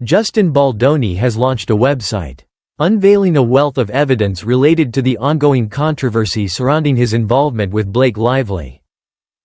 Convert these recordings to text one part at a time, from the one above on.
Justin Baldoni has launched a website, unveiling a wealth of evidence related to the ongoing controversy surrounding his involvement with Blake Lively.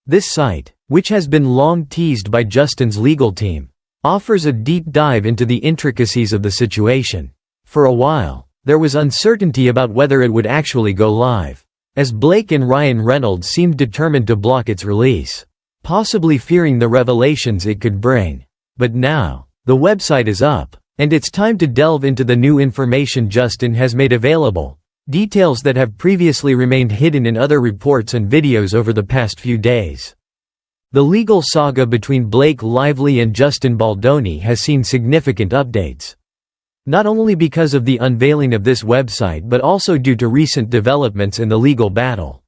This site, which has been long teased by Justin's legal team, offers a deep dive into the intricacies of the situation. For a while, there was uncertainty about whether it would actually go live, as Blake and Ryan Reynolds seemed determined to block its release, possibly fearing the revelations it could bring. But now, the website is up, and it's time to delve into the new information Justin has made available, details that have previously remained hidden in other reports and videos over the past few days. The legal saga between Blake Lively and Justin Baldoni has seen significant updates. Not only because of the unveiling of this website but also due to recent developments in the legal battle.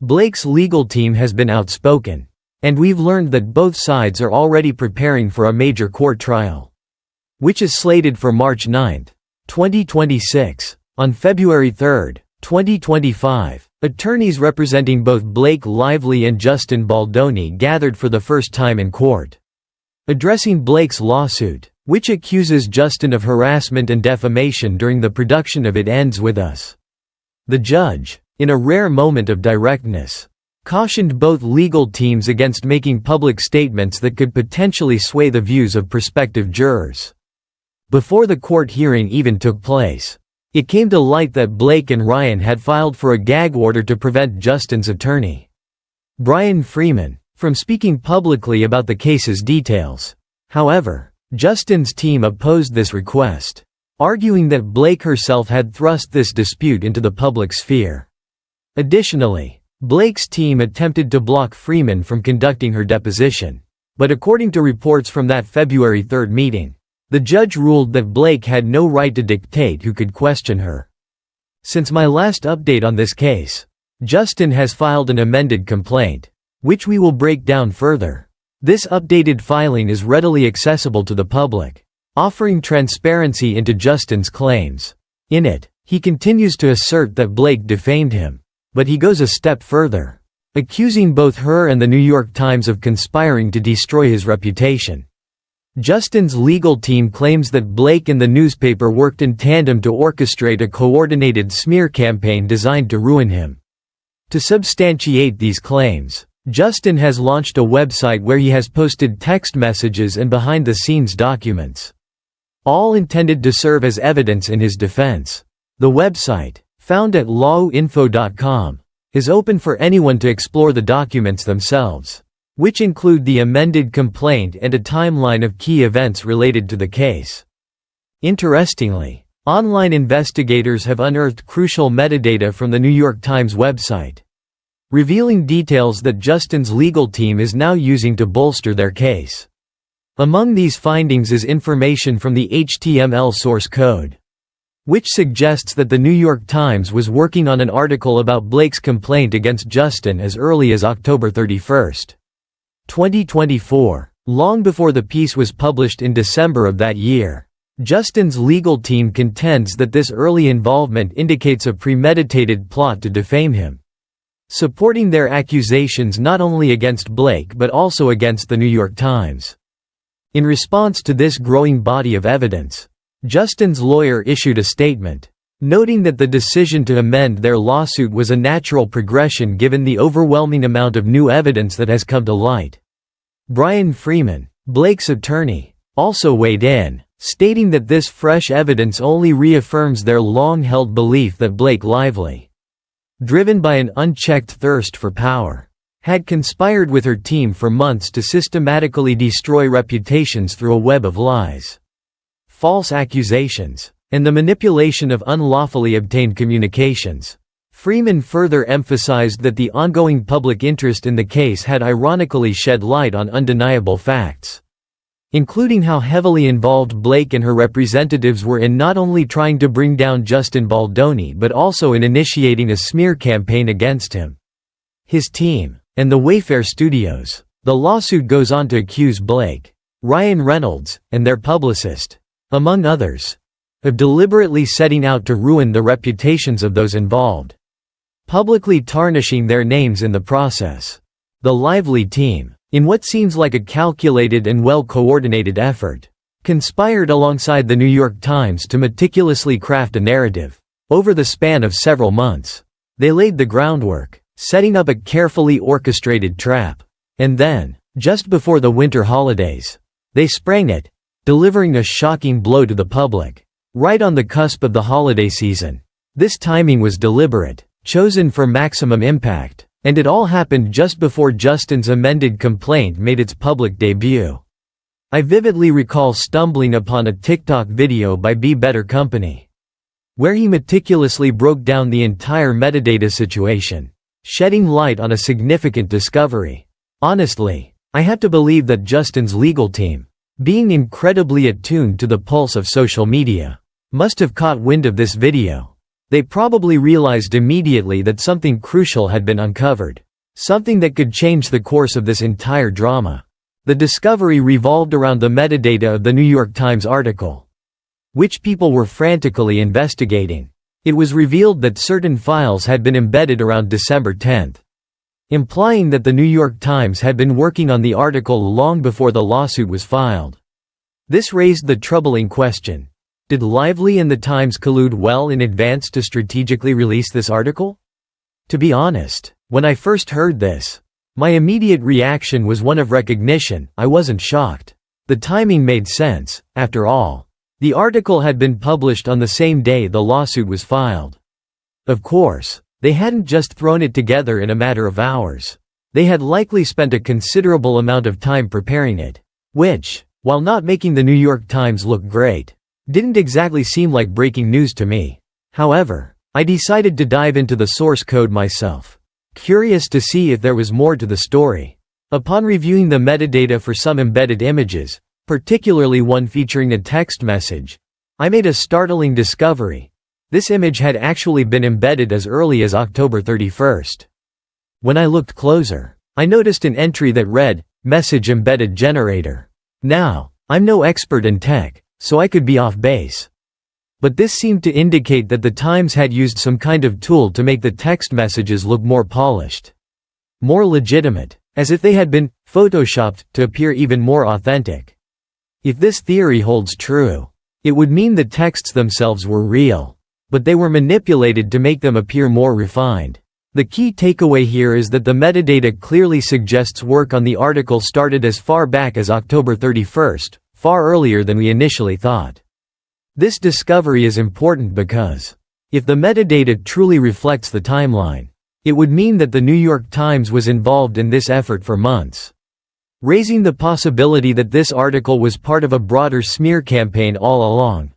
Blake's legal team has been outspoken, and we've learned that both sides are already preparing for a major court trial, which is slated for March 9, 2026. On February 3, 2025, attorneys representing both Blake Lively and Justin Baldoni gathered for the first time in court. Addressing Blake's lawsuit, which accuses Justin of harassment and defamation during the production of It Ends With Us, the judge, in a rare moment of directness, cautioned both legal teams against making public statements that could potentially sway the views of prospective jurors. Before the court hearing even took place, it came to light that Blake and Ryan had filed for a gag order to prevent Justin's attorney, Brian Freeman, from speaking publicly about the case's details. However, Justin's team opposed this request, arguing that Blake herself had thrust this dispute into the public sphere. Additionally, Blake's team attempted to block Freeman from conducting her deposition, but according to reports from that February 3 meeting, the judge ruled that Blake had no right to dictate who could question her. Since my last update on this case, Justin has filed an amended complaint, which we will break down further. This updated filing is readily accessible to the public, offering transparency into Justin's claims. In it, he continues to assert that Blake defamed him, but he goes a step further, accusing both her and the New York Times of conspiring to destroy his reputation. Justin's legal team claims that Blake and the newspaper worked in tandem to orchestrate a coordinated smear campaign designed to ruin him. To substantiate these claims, Justin has launched a website where he has posted text messages and behind-the-scenes documents, all intended to serve as evidence in his defense. The website, found at lawinfo.com, is open for anyone to explore the documents themselves, which include the amended complaint and a timeline of key events related to the case. Interestingly, online investigators have unearthed crucial metadata from the New York Times website, revealing details that Justin's legal team is now using to bolster their case. Among these findings is information from the HTML source code, which suggests that the New York Times was working on an article about Blake's complaint against Justin as early as October 31, 2024, long before the piece was published in December of that year. Justin's legal team contends that this early involvement indicates a premeditated plot to defame him, supporting their accusations not only against Blake but also against the New York Times. In response to this growing body of evidence, Justin's lawyer issued a statement, noting that the decision to amend their lawsuit was a natural progression given the overwhelming amount of new evidence that has come to light. Brian Freeman, Blake's attorney, also weighed in, stating that this fresh evidence only reaffirms their long-held belief that Blake Lively, driven by an unchecked thirst for power, had conspired with her team for months to systematically destroy reputations through a web of lies, false accusations, and the manipulation of unlawfully obtained communications. Freeman further emphasized that the ongoing public interest in the case had ironically shed light on undeniable facts, including how heavily involved Blake and her representatives were in not only trying to bring down Justin Baldoni but also in initiating a smear campaign against him, his team, and the Wayfair Studios. The lawsuit goes on to accuse Blake, Ryan Reynolds, and their publicist, among others, of deliberately setting out to ruin the reputations of those involved, publicly tarnishing their names in the process. The Lively team, in what seems like a calculated and well-coordinated effort, conspired alongside the New York Times to meticulously craft a narrative. Over the span of several months, they laid the groundwork, setting up a carefully orchestrated trap. And then, just before the winter holidays, they sprang it, delivering a shocking blow to the public. Right on the cusp of the holiday season. This timing was deliberate, chosen for maximum impact, and it all happened just before Justin's amended complaint made its public debut. I vividly recall stumbling upon a TikTok video by Be Better Company, where he meticulously broke down the entire metadata situation, shedding light on a significant discovery. Honestly, I have to believe that Justin's legal team, being incredibly attuned to the pulse of social media, must have caught wind of this video. They probably realized immediately that something crucial had been uncovered, something that could change the course of this entire drama. The discovery revolved around the metadata of the New York Times article, which people were frantically investigating. It was revealed that certain files had been embedded around December 10th, implying that the New York Times had been working on the article long before the lawsuit was filed. This raised the troubling question: did Lively and the Times collude well in advance to strategically release this article? To be honest, when I first heard this, my immediate reaction was one of recognition. I wasn't shocked. The timing made sense. After all, the article had been published on the same day the lawsuit was filed. Of course, they hadn't just thrown it together in a matter of hours. They had likely spent a considerable amount of time preparing it, which, while not making the New York Times look great, didn't exactly seem like breaking news to me. However, I decided to dive into the source code myself, curious to see if there was more to the story. Upon reviewing the metadata for some embedded images, particularly one featuring a text message, I made a startling discovery. This image had actually been embedded as early as October 31st. When I looked closer, I noticed an entry that read, "Message Embedded Generator." Now, I'm no expert in tech, so I could be off base. But this seemed to indicate that the Times had used some kind of tool to make the text messages look more polished, more legitimate, as if they had been photoshopped to appear even more authentic. If this theory holds true, it would mean the texts themselves were real, but they were manipulated to make them appear more refined. The key takeaway here is that the metadata clearly suggests work on the article started as far back as October 31st, far earlier than we initially thought. This discovery is important because, if the metadata truly reflects the timeline, it would mean that the New York Times was involved in this effort for months, raising the possibility that this article was part of a broader smear campaign all along.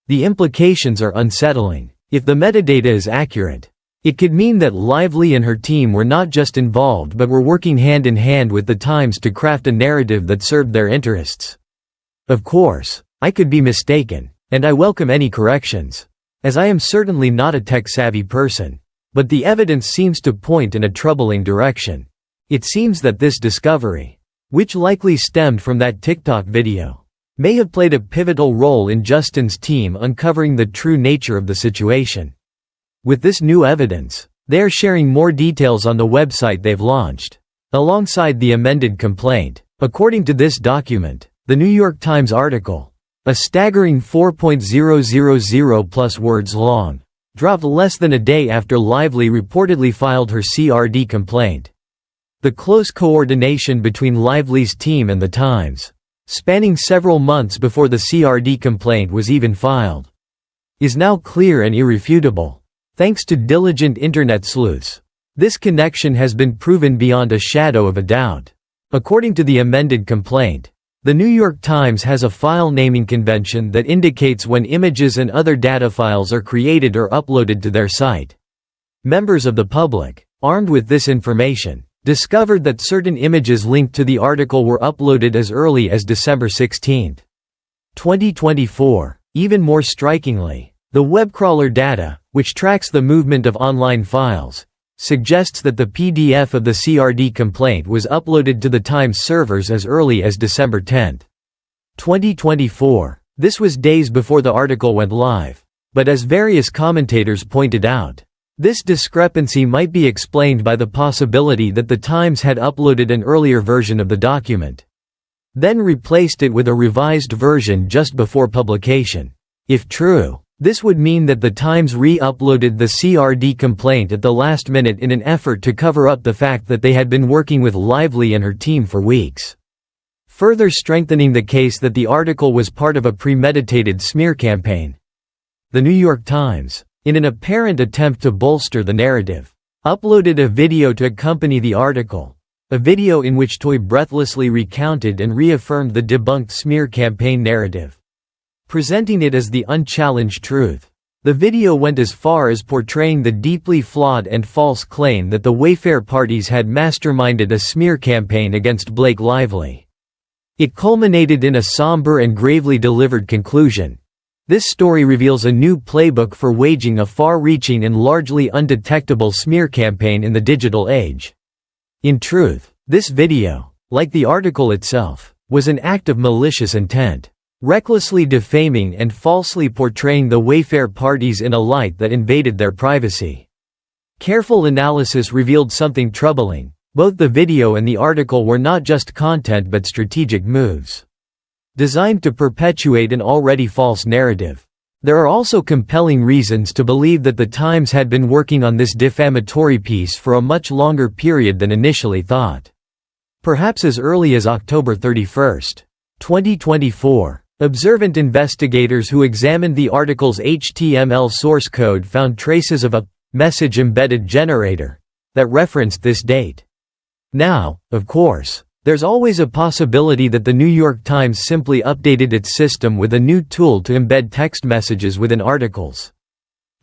The implications are unsettling. If the metadata is accurate, it could mean that Lively and her team were not just involved but were working hand in hand with the Times to craft a narrative that served their interests. Of course, I could be mistaken, and I welcome any corrections, as I am certainly not a tech-savvy person, but the evidence seems to point in a troubling direction. It seems that this discovery, which likely stemmed from that TikTok video, may have played a pivotal role in Justin's team uncovering the true nature of the situation. With this new evidence, they are sharing more details on the website they've launched, alongside the amended complaint. According to this document, the New York Times article, a staggering 4.000 plus words long, dropped less than a day after Lively reportedly filed her CRD complaint. The close coordination between Lively's team and the Times, spanning several months before the CRD complaint was even filed, is now clear and irrefutable. Thanks to diligent internet sleuths, this connection has been proven beyond a shadow of a doubt. According to the amended complaint, the New York Times has a file naming convention that indicates when images and other data files are created or uploaded to their site. Members of the public, armed with this information, discovered that certain images linked to the article were uploaded as early as December 16, 2024. Even more strikingly, the web crawler data, which tracks the movement of online files, suggests that the PDF of the CRD complaint was uploaded to the Times servers as early as December 10, 2024. This was days before the article went live. But as various commentators pointed out, this discrepancy might be explained by the possibility that the Times had uploaded an earlier version of the document. then replaced it with a revised version just before publication. If true, this would mean that the Times re-uploaded the CRD complaint at the last minute in an effort to cover up the fact that they had been working with Lively and her team for weeks, further strengthening the case that the article was part of a premeditated smear campaign. The New York Times, in an apparent attempt to bolster the narrative, uploaded a video to accompany the article, a video in which Toy breathlessly recounted and reaffirmed the debunked smear campaign narrative, presenting it as the unchallenged truth. The video went as far as portraying the deeply flawed and false claim that the Wayfair parties had masterminded a smear campaign against Blake Lively. It culminated in a somber and gravely delivered conclusion. This story reveals a new playbook for waging a far-reaching and largely undetectable smear campaign in the digital age. In truth, this video, like the article itself, was an act of malicious intent, recklessly defaming and falsely portraying the Wayfair parties in a light that invaded their privacy. Careful analysis revealed something troubling. Both the video and the article were not just content but strategic moves, designed to perpetuate an already false narrative. There are also compelling reasons to believe that the Times had been working on this defamatory piece for a much longer period than initially thought. Perhaps as early as October 31, 2024, observant investigators who examined the article's HTML source code found traces of a message-embedded generator that referenced this date. Now, of course, there's always a possibility that the New York Times simply updated its system with a new tool to embed text messages within articles.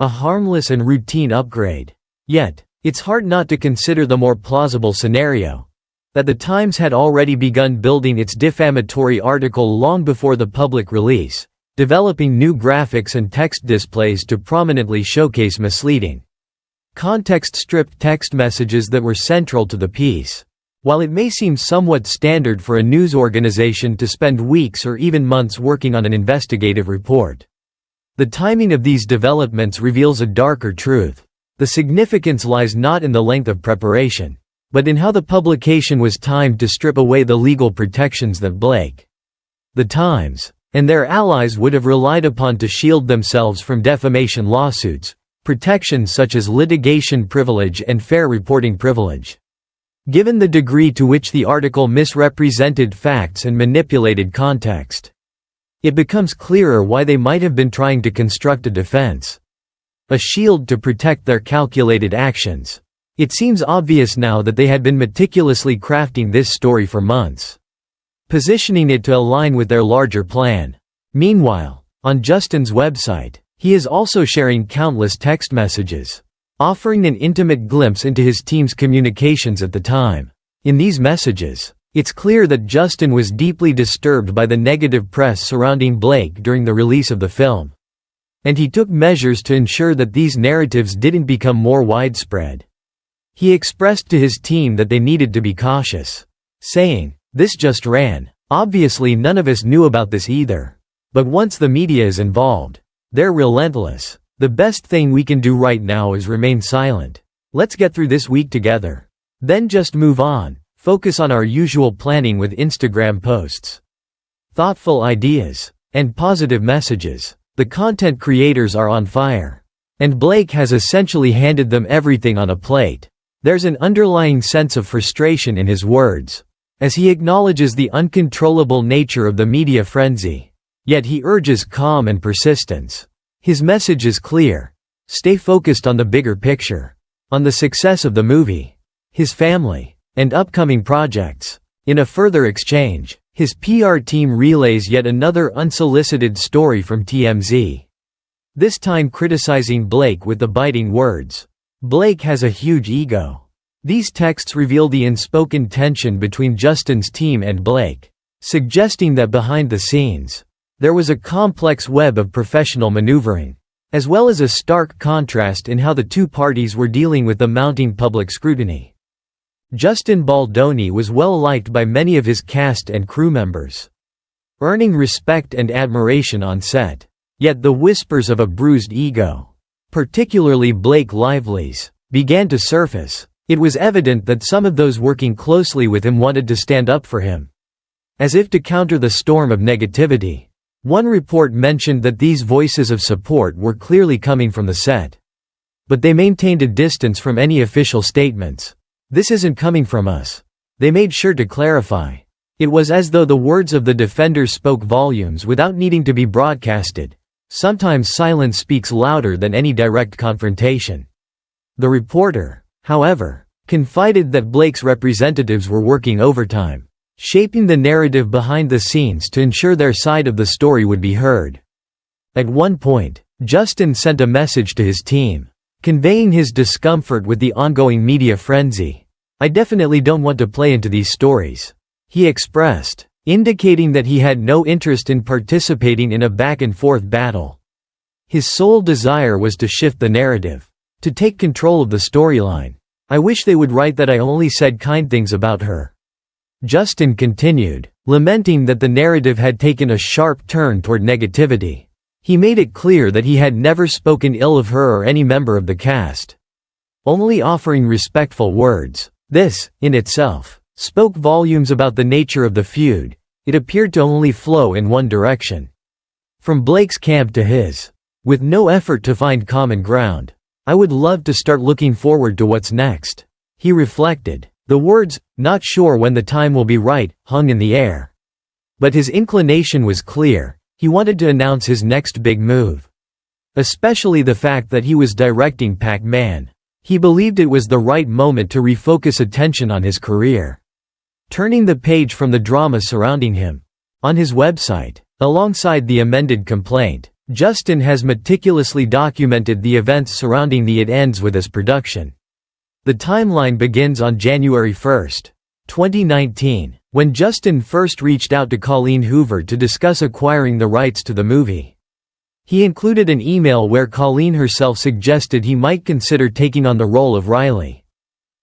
A harmless and routine upgrade. Yet, it's hard not to consider the more plausible scenario, that the Times had already begun building its defamatory article long before the public release, developing new graphics and text displays to prominently showcase misleading, context-stripped text messages that were central to the piece. While it may seem somewhat standard for a news organization to spend weeks or even months working on an investigative report, the timing of these developments reveals a darker truth. The significance lies not in the length of preparation, but in how the publication was timed to strip away the legal protections that Blake, the Times, and their allies would have relied upon to shield themselves from defamation lawsuits, protections such as litigation privilege and fair reporting privilege. Given the degree to which the article misrepresented facts and manipulated context, it becomes clearer why they might have been trying to construct a defense, a shield to protect their calculated actions. It seems obvious now that they had been meticulously crafting this story for months, positioning it to align with their larger plan. Meanwhile, on Justin's website, he is also sharing countless text messages, offering an intimate glimpse into his team's communications at the time. In these messages, it's clear that Justin was deeply disturbed by the negative press surrounding Blake during the release of the film, and he took measures to ensure that these narratives didn't become more widespread. He expressed to his team that they needed to be cautious, saying, "This just ran. Obviously none of us knew about this either. But once the media is involved, they're relentless. The best thing we can do right now is remain silent. Let's get through this week together. Then just move on, focus on our usual planning with Instagram posts, thoughtful ideas, and positive messages. The content creators are on fire. And Blake has essentially handed them everything on a plate." There's an underlying sense of frustration in his words, as he acknowledges the uncontrollable nature of the media frenzy. Yet he urges calm and persistence. His message is clear. Stay focused on the bigger picture, on the success of the movie, his family, and upcoming projects. In a further exchange, his PR team relays yet another unsolicited story from TMZ, this time criticizing Blake with the biting words, "Blake has a huge ego." These texts reveal the unspoken tension between Justin's team and Blake, suggesting that behind the scenes, there was a complex web of professional maneuvering, as well as a stark contrast in how the two parties were dealing with the mounting public scrutiny. Justin Baldoni was well liked by many of his cast and crew members, earning respect and admiration on set. Yet the whispers of a bruised ego, particularly Blake Lively's, began to surface. It was evident that some of those working closely with him wanted to stand up for him, as if to counter the storm of negativity. One report mentioned that these voices of support were clearly coming from the set. But they maintained a distance from any official statements. "This isn't coming from us," they made sure to clarify. It was as though the words of the defenders spoke volumes without needing to be broadcasted. Sometimes silence speaks louder than any direct confrontation. The reporter, however, confided that Blake's representatives were working overtime, shaping the narrative behind the scenes to ensure their side of the story would be heard. At one point, Justin sent a message to his team, conveying his discomfort with the ongoing media frenzy. "I definitely don't want to play into these stories," he expressed, indicating that he had no interest in participating in a back-and-forth battle. His sole desire was to shift the narrative, to take control of the storyline. "I wish they would write that I only said kind things about her," Justin continued, lamenting that the narrative had taken a sharp turn toward negativity. He made it clear that he had never spoken ill of her or any member of the cast, only offering respectful words. This, in itself, spoke volumes about the nature of the feud. It appeared to only flow in one direction, from Blake's camp to his, with no effort to find common ground. "I would love to start looking forward to what's next," he reflected. The words, "not sure when the time will be right," hung in the air. But his inclination was clear. He wanted to announce his next big move. Especially the fact that he was directing Pac-Man. He believed it was the right moment to refocus attention on his career. Turning the page from the drama surrounding him. On his website, alongside the amended complaint, Justin has meticulously documented the events surrounding the It Ends With Us production. The timeline begins on January 1, 2019, when Justin first reached out to Colleen Hoover to discuss acquiring the rights to the movie. He included an email where Colleen herself suggested he might consider taking on the role of Riley,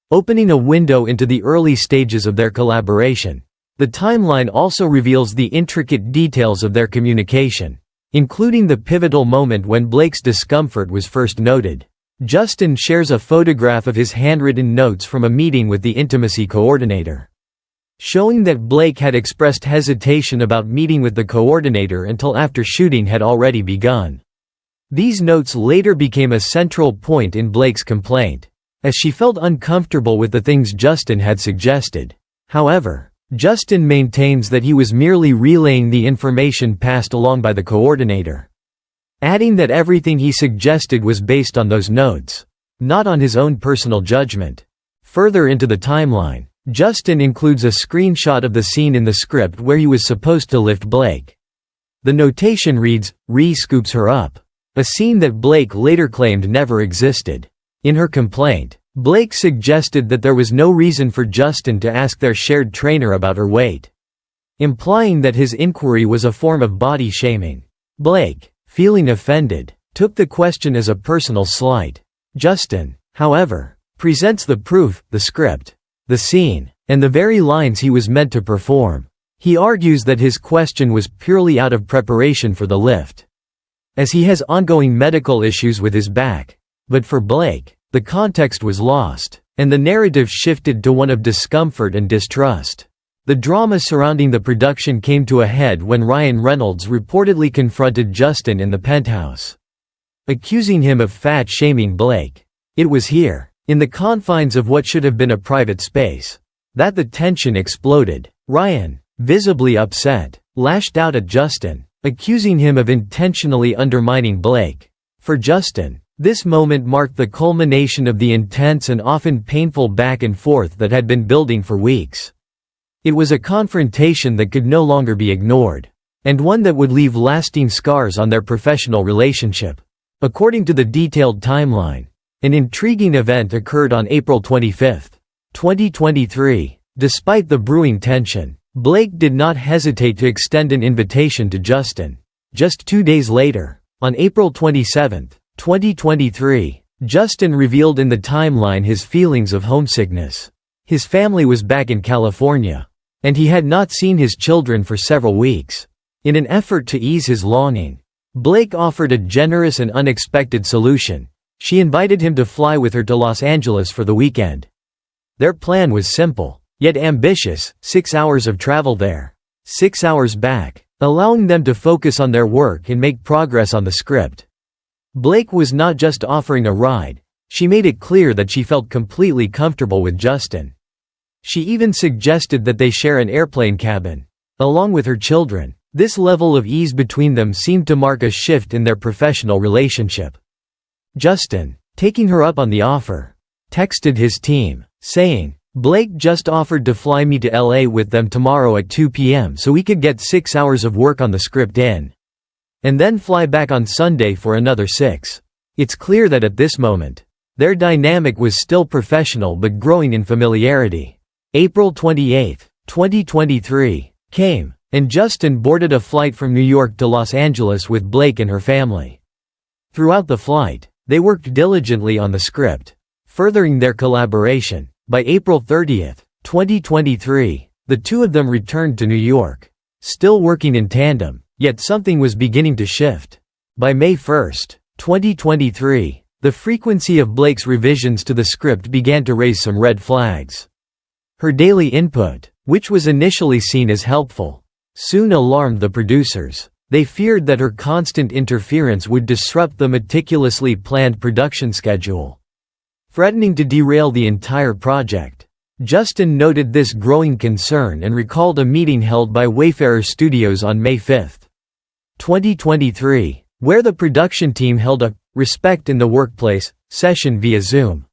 opening a window into the early stages of their collaboration. The timeline also reveals the intricate details of their communication, including the pivotal moment when Blake's discomfort was first noted. Justin shares a photograph of his handwritten notes from a meeting with the intimacy coordinator, showing that Blake had expressed hesitation about meeting with the coordinator until after shooting had already begun. These notes later became a central point in Blake's complaint, as she felt uncomfortable with the things Justin had suggested. However, Justin maintains that he was merely relaying the information passed along by the coordinator, adding that everything he suggested was based on those notes, not on his own personal judgment. Further into the timeline, Justin includes a screenshot of the scene in the script where he was supposed to lift Blake. The notation reads, "Ree scoops her up," a scene that Blake later claimed never existed. In her complaint, Blake suggested that there was no reason for Justin to ask their shared trainer about her weight, implying that his inquiry was a form of body shaming. Blake, feeling offended, took the question as a personal slight. Justin, however, presents the proof, the script, the scene, and the very lines he was meant to perform. He argues that his question was purely out of preparation for the lift, as he has ongoing medical issues with his back. But for Blake, the context was lost, and the narrative shifted to one of discomfort and distrust. The drama surrounding the production came to a head when Ryan Reynolds reportedly confronted Justin in the penthouse, accusing him of fat-shaming Blake. It was here, in the confines of what should have been a private space, that the tension exploded. Ryan, visibly upset, lashed out at Justin, accusing him of intentionally undermining Blake. For Justin, this moment marked the culmination of the intense and often painful back and forth that had been building for weeks. It was a confrontation that could no longer be ignored, and one that would leave lasting scars on their professional relationship. According to the detailed timeline, an intriguing event occurred on April 25, 2023. Despite the brewing tension, Blake did not hesitate to extend an invitation to Justin. Just 2 days later, on April 27, 2023, Justin revealed in the timeline his feelings of homesickness. His family was back in California, and he had not seen his children for several weeks. In an effort to ease his longing, Blake offered a generous and unexpected solution. She invited him to fly with her to Los Angeles for the weekend. Their plan was simple, yet ambitious: 6 hours of travel there, 6 hours back, allowing them to focus on their work and make progress on the script. Blake was not just offering a ride, she made it clear that she felt completely comfortable with Justin. She even suggested that they share an airplane cabin, along with her children. This level of ease between them seemed to mark a shift in their professional relationship. Justin, taking her up on the offer, texted his team, saying, "Blake just offered to fly me to LA with them tomorrow at 2 p.m. so we could get 6 hours of work on the script in. And then fly back on Sunday for another 6. It's clear that at this moment, their dynamic was still professional but growing in familiarity. April 28, 2023, came, and Justin boarded a flight from New York to Los Angeles with Blake and her family. Throughout the flight, they worked diligently on the script, furthering their collaboration. By April 30, 2023, the two of them returned to New York, still working in tandem, yet something was beginning to shift. By May 1, 2023, the frequency of Blake's revisions to the script began to raise some red flags. Her daily input, which was initially seen as helpful, soon alarmed the producers. They feared that her constant interference would disrupt the meticulously planned production schedule, threatening to derail the entire project. Justin noted this growing concern and recalled a meeting held by Wayfarer Studios on May 5, 2023, where the production team held a "Respect in the Workplace" session via Zoom.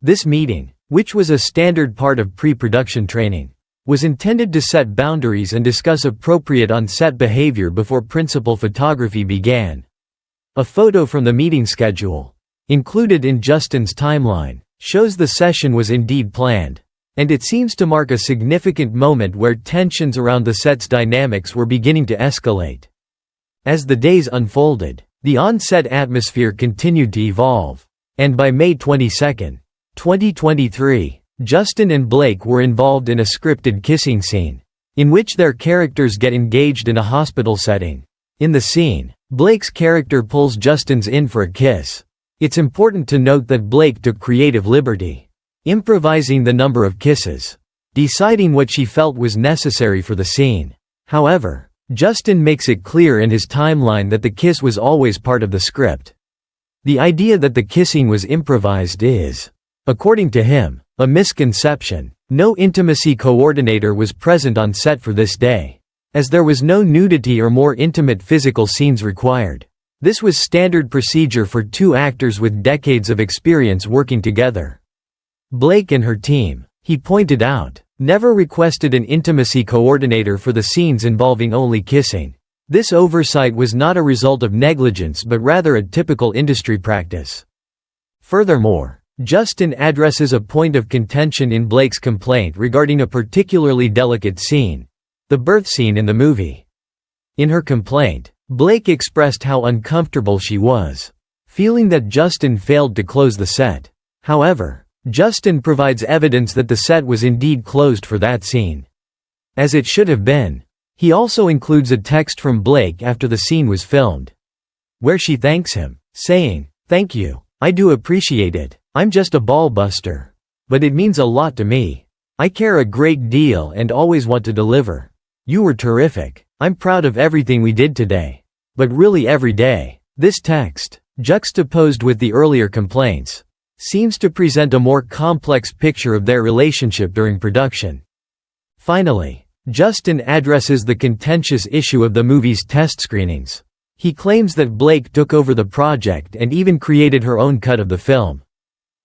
This meeting, which was a standard part of pre-production training, was intended to set boundaries and discuss appropriate on-set behavior before principal photography began. A photo from the meeting schedule, included in Justin's timeline, shows the session was indeed planned, and it seems to mark a significant moment where tensions around the set's dynamics were beginning to escalate. As the days unfolded, the on-set atmosphere continued to evolve, and by May 22, 2023, Justin and Blake were involved in a scripted kissing scene, in which their characters get engaged in a hospital setting. In the scene, Blake's character pulls Justin's in for a kiss. It's important to note that Blake took creative liberty, improvising the number of kisses, deciding what she felt was necessary for the scene. However, Justin makes it clear in his timeline that the kiss was always part of the script. The idea that the kissing was improvised is, according to him, a misconception. No intimacy coordinator was present on set for this day, as there was no nudity or more intimate physical scenes required. This was standard procedure for two actors with decades of experience working together. Blake and her team, he pointed out, never requested an intimacy coordinator for the scenes involving only kissing. This oversight was not a result of negligence but rather a typical industry practice. Furthermore, Justin addresses a point of contention in Blake's complaint regarding a particularly delicate scene, the birth scene in the movie. In her complaint, Blake expressed how uncomfortable she was, feeling that Justin failed to close the set. However, Justin provides evidence that the set was indeed closed for that scene, as it should have been. He also includes a text from Blake after the scene was filmed, where she thanks him, saying, "Thank you. I do appreciate it. I'm just a ball buster. But it means a lot to me. I care a great deal and always want to deliver. You were terrific. I'm proud of everything we did today. But really every day." This text, juxtaposed with the earlier complaints, seems to present a more complex picture of their relationship during production. Finally, Justin addresses the contentious issue of the movie's test screenings. He claims that Blake took over the project and even created her own cut of the film,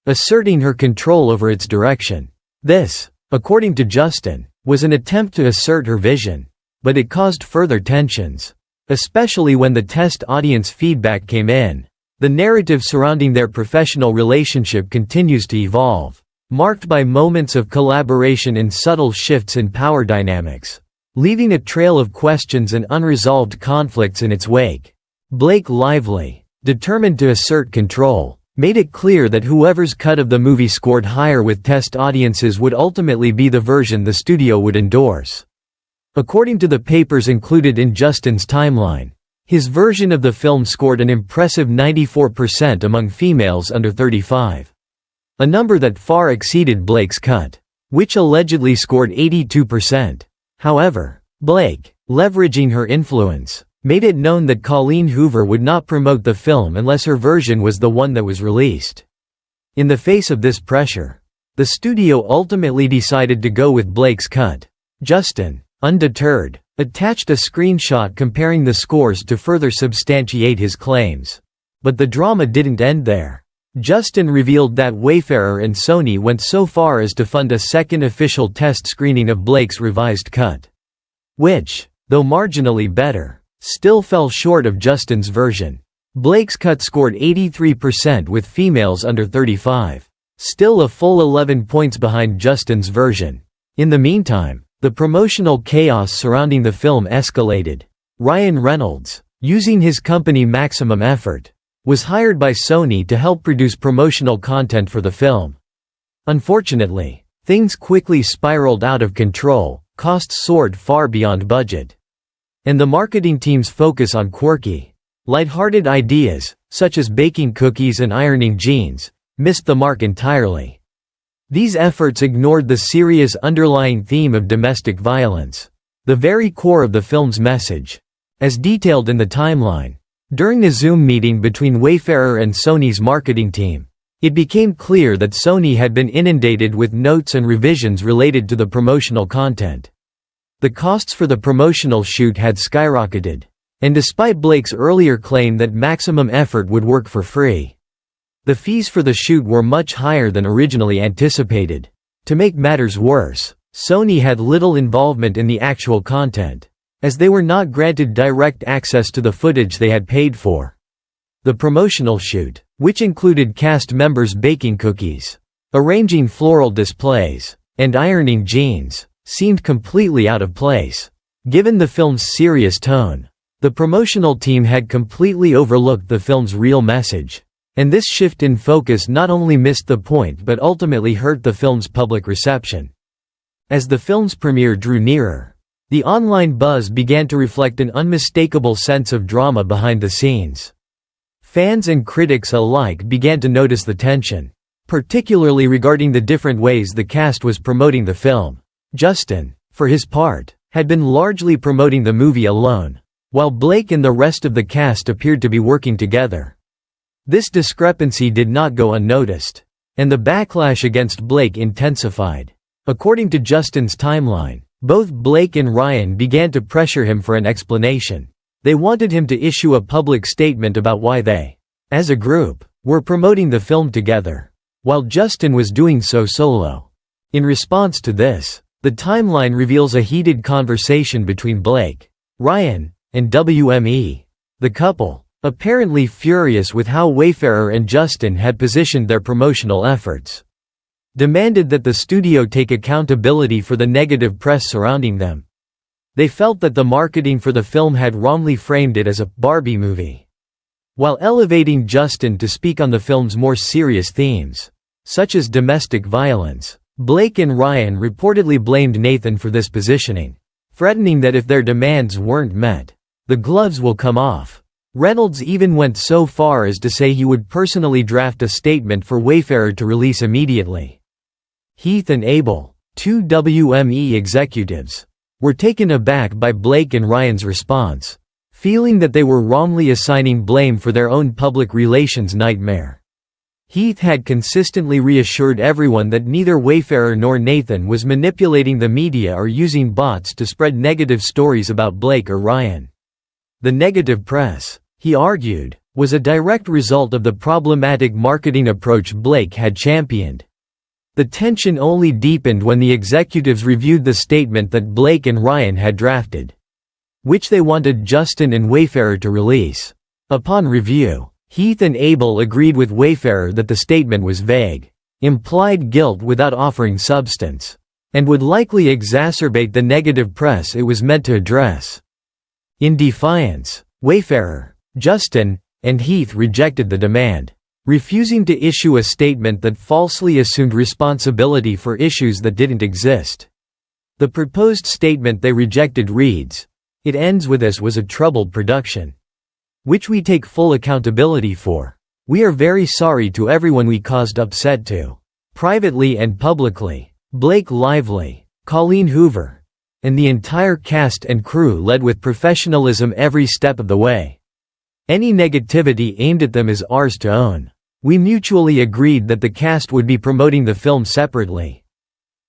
asserting her control over its direction. This, according to Justin, was an attempt to assert her vision, but it caused further tensions, especially when the test audience feedback came in. The narrative surrounding their professional relationship continues to evolve, marked by moments of collaboration and subtle shifts in power dynamics, leaving a trail of questions and unresolved conflicts in its wake. Blake Lively, determined to assert control, made it clear that whoever's cut of the movie scored higher with test audiences would ultimately be the version the studio would endorse. According to the papers included in Justin's timeline, his version of the film scored an impressive 94% among females under 35, a number that far exceeded Blake's cut, which allegedly scored 82%. However, Blake, leveraging her influence, made it known that Colleen Hoover would not promote the film unless her version was the one that was released. In the face of this pressure, the studio ultimately decided to go with Blake's cut. Justin, undeterred, attached a screenshot comparing the scores to further substantiate his claims. But the drama didn't end there. Justin revealed that Wayfarer and Sony went so far as to fund a second official test screening of Blake's revised cut, which, though marginally better, still fell short of Justin's version. Blake's cut scored 83% with females under 35, still a full 11 points behind Justin's version. In the meantime, the promotional chaos surrounding the film escalated. Ryan Reynolds, using his company Maximum Effort, was hired by Sony to help produce promotional content for the film. Unfortunately, things quickly spiraled out of control, costs soared far beyond budget, and the marketing team's focus on quirky, lighthearted ideas, such as baking cookies and ironing jeans, missed the mark entirely. These efforts ignored the serious underlying theme of domestic violence, the very core of the film's message. As detailed in the timeline, during a Zoom meeting between Wayfarer and Sony's marketing team, it became clear that Sony had been inundated with notes and revisions related to the promotional content. The costs for the promotional shoot had skyrocketed, and despite Blake's earlier claim that Maximum Effort would work for free, the fees for the shoot were much higher than originally anticipated. To make matters worse, Sony had little involvement in the actual content, as they were not granted direct access to the footage they had paid for. The promotional shoot, which included cast members baking cookies, arranging floral displays, and ironing jeans, seemed completely out of place. Given the film's serious tone, the promotional team had completely overlooked the film's real message, and this shift in focus not only missed the point but ultimately hurt the film's public reception. As the film's premiere drew nearer, the online buzz began to reflect an unmistakable sense of drama behind the scenes. Fans and critics alike began to notice the tension, particularly regarding the different ways the cast was promoting the film. Justin, for his part, had been largely promoting the movie alone, while Blake and the rest of the cast appeared to be working together. This discrepancy did not go unnoticed, and the backlash against Blake intensified. According to Justin's timeline, both Blake and Ryan began to pressure him for an explanation. They wanted him to issue a public statement about why they, as a group, were promoting the film together, while Justin was doing so solo. In response to this, the timeline reveals a heated conversation between Blake, Ryan, and WME. The couple, apparently furious with how Wayfarer and Justin had positioned their promotional efforts, demanded that the studio take accountability for the negative press surrounding them. They felt that the marketing for the film had wrongly framed it as a Barbie movie, while elevating Justin to speak on the film's more serious themes, such as domestic violence. Blake and Ryan reportedly blamed Nathan for this positioning, threatening that if their demands weren't met, the gloves will come off. Reynolds even went so far as to say he would personally draft a statement for Wayfarer to release immediately. Heath and Abel, two WME executives, were taken aback by Blake and Ryan's response, feeling that they were wrongly assigning blame for their own public relations nightmare. Heath had consistently reassured everyone that neither Wayfarer nor Nathan was manipulating the media or using bots to spread negative stories about Blake or Ryan. The negative press, he argued, was a direct result of the problematic marketing approach Blake had championed. The tension only deepened when the executives reviewed the statement that Blake and Ryan had drafted, which they wanted Justin and Wayfarer to release. Upon review, Heath and Abel agreed with Wayfarer that the statement was vague, implied guilt without offering substance, and would likely exacerbate the negative press it was meant to address. In defiance, Wayfarer, Justin, and Heath rejected the demand, refusing to issue a statement that falsely assumed responsibility for issues that didn't exist. The proposed statement they rejected reads, "It ends with us was a troubled production, which we take full accountability for. We are very sorry to everyone we caused upset to. Privately and publicly, Blake Lively, Colleen Hoover, and the entire cast and crew led with professionalism every step of the way. Any negativity aimed at them is ours to own. We mutually agreed that the cast would be promoting the film separately.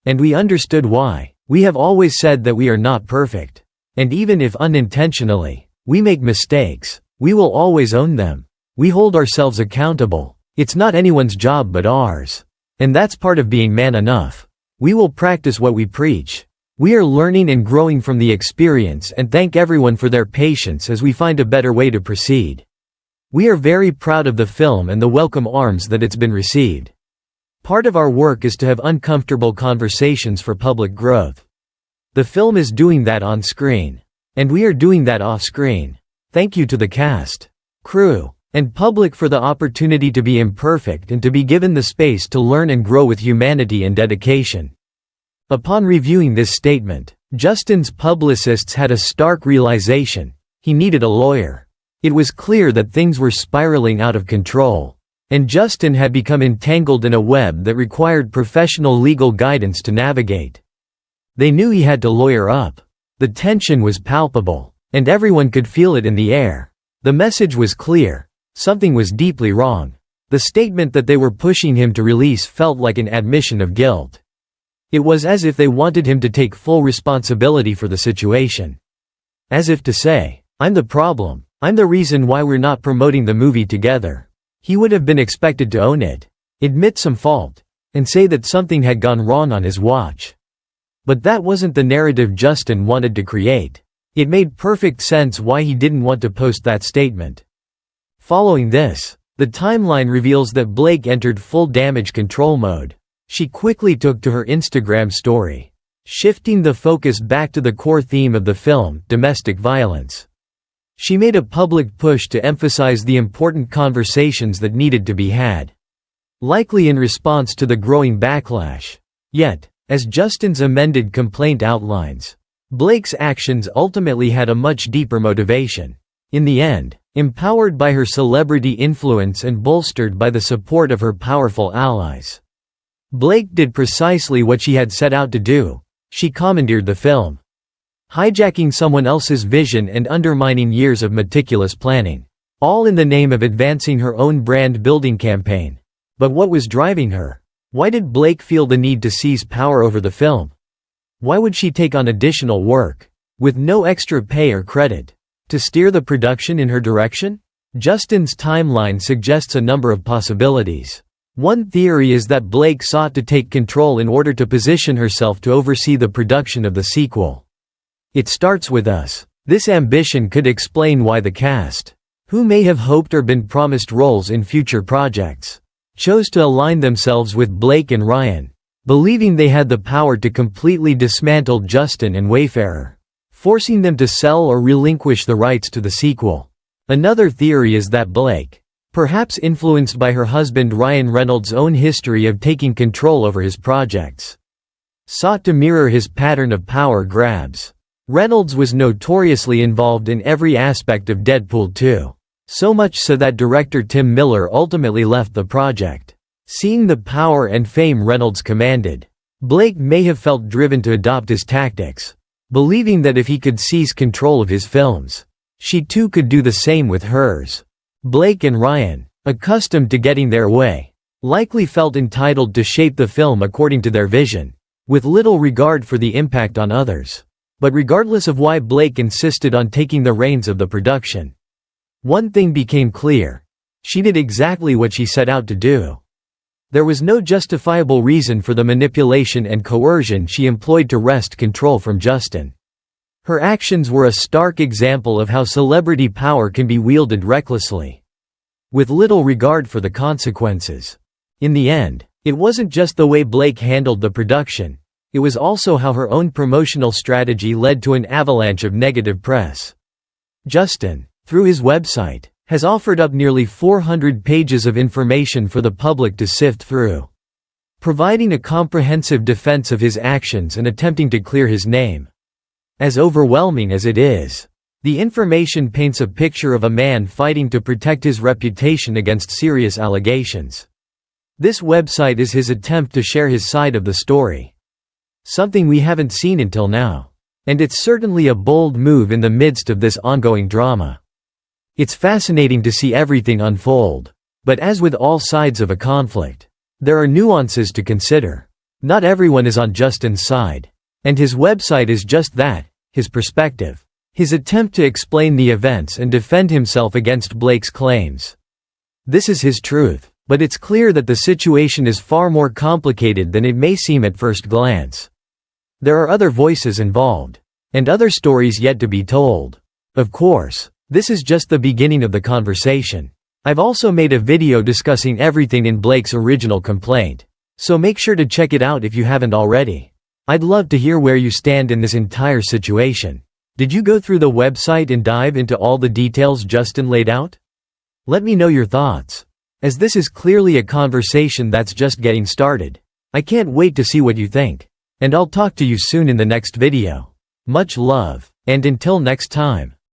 And we understood why. We have always said that we are not perfect. And even if unintentionally, we make mistakes, we will always own them. We hold ourselves accountable. It's not anyone's job but ours. And that's part of being man enough. We will practice what we preach. We are learning and growing from the experience and thank everyone for their patience as we find a better way to proceed. We are very proud of the film and the welcome arms that it's been received. Part of our work is to have uncomfortable conversations for public growth. The film is doing that on screen. And we are doing that off screen. Thank you to the cast, crew, and public for the opportunity to be imperfect and to be given the space to learn and grow with humanity and dedication. Upon reviewing this statement, Justin's publicists had a stark realization: he needed a lawyer. It was clear that things were spiraling out of control, and Justin had become entangled in a web that required professional legal guidance to navigate. They knew he had to lawyer up. The tension was palpable, and everyone could feel it in the air. The message was clear: something was deeply wrong. The statement that they were pushing him to release felt like an admission of guilt. It was as if they wanted him to take full responsibility for the situation. As if to say, "I'm the problem. I'm the reason why we're not promoting the movie together." He would have been expected to own it, admit some fault, and say that something had gone wrong on his watch. But that wasn't the narrative Justin wanted to create. It made perfect sense why he didn't want to post that statement. Following this, the timeline reveals that Blake entered full damage control mode. She quickly took to her Instagram story, shifting the focus back to the core theme of the film, domestic violence. She made a public push to emphasize the important conversations that needed to be had, likely in response to the growing backlash. Yet, as Justin's amended complaint outlines, Blake's actions ultimately had a much deeper motivation. In the end, empowered by her celebrity influence and bolstered by the support of her powerful allies, Blake did precisely what she had set out to do. She commandeered the film, hijacking someone else's vision and undermining years of meticulous planning, all in the name of advancing her own brand-building campaign. But what was driving her? Why did Blake feel the need to seize power over the film? Why would she take on additional work, with no extra pay or credit, to steer the production in her direction? Justin's timeline suggests a number of possibilities. One theory is that Blake sought to take control in order to position herself to oversee the production of the sequel. It starts with us. This ambition could explain why the cast, who may have hoped or been promised roles in future projects, chose to align themselves with Blake and Ryan, believing they had the power to completely dismantle Justin and Wayfarer, forcing them to sell or relinquish the rights to the sequel. Another theory is that Blake, perhaps influenced by her husband Ryan Reynolds' own history of taking control over his projects, sought to mirror his pattern of power grabs. Reynolds was notoriously involved in every aspect of Deadpool 2, so much so that director Tim Miller ultimately left the project. Seeing the power and fame Reynolds commanded, Blake may have felt driven to adopt his tactics, believing that if he could seize control of his films, she too could do the same with hers. Blake and Ryan, accustomed to getting their way, likely felt entitled to shape the film according to their vision, with little regard for the impact on others. But regardless of why Blake insisted on taking the reins of the production, one thing became clear: she did exactly what she set out to do. There was no justifiable reason for the manipulation and coercion she employed to wrest control from Justin. Her actions were a stark example of how celebrity power can be wielded recklessly, with little regard for the consequences. In the end, it wasn't just the way Blake handled the production, it was also how her own promotional strategy led to an avalanche of negative press. Justin, through his website, has offered up nearly 400 pages of information for the public to sift through, providing a comprehensive defense of his actions and attempting to clear his name. As overwhelming as it is, the information paints a picture of a man fighting to protect his reputation against serious allegations. This website is his attempt to share his side of the story, something we haven't seen until now. And it's certainly a bold move in the midst of this ongoing drama. It's fascinating to see everything unfold. But as with all sides of a conflict, there are nuances to consider. Not everyone is on Justin's side. And his website is just that, his perspective. His attempt to explain the events and defend himself against Blake's claims. This is his truth. But it's clear that the situation is far more complicated than it may seem at first glance. There are other voices involved. And other stories yet to be told. Of course, this is just the beginning of the conversation. I've also made a video discussing everything in Blake's original complaint. So make sure to check it out if you haven't already. I'd love to hear where you stand in this entire situation. Did you go through the website and dive into all the details Justin laid out? Let me know your thoughts. As this is clearly a conversation that's just getting started. I can't wait to see what you think. And I'll talk to you soon in the next video. Much love, and until next time.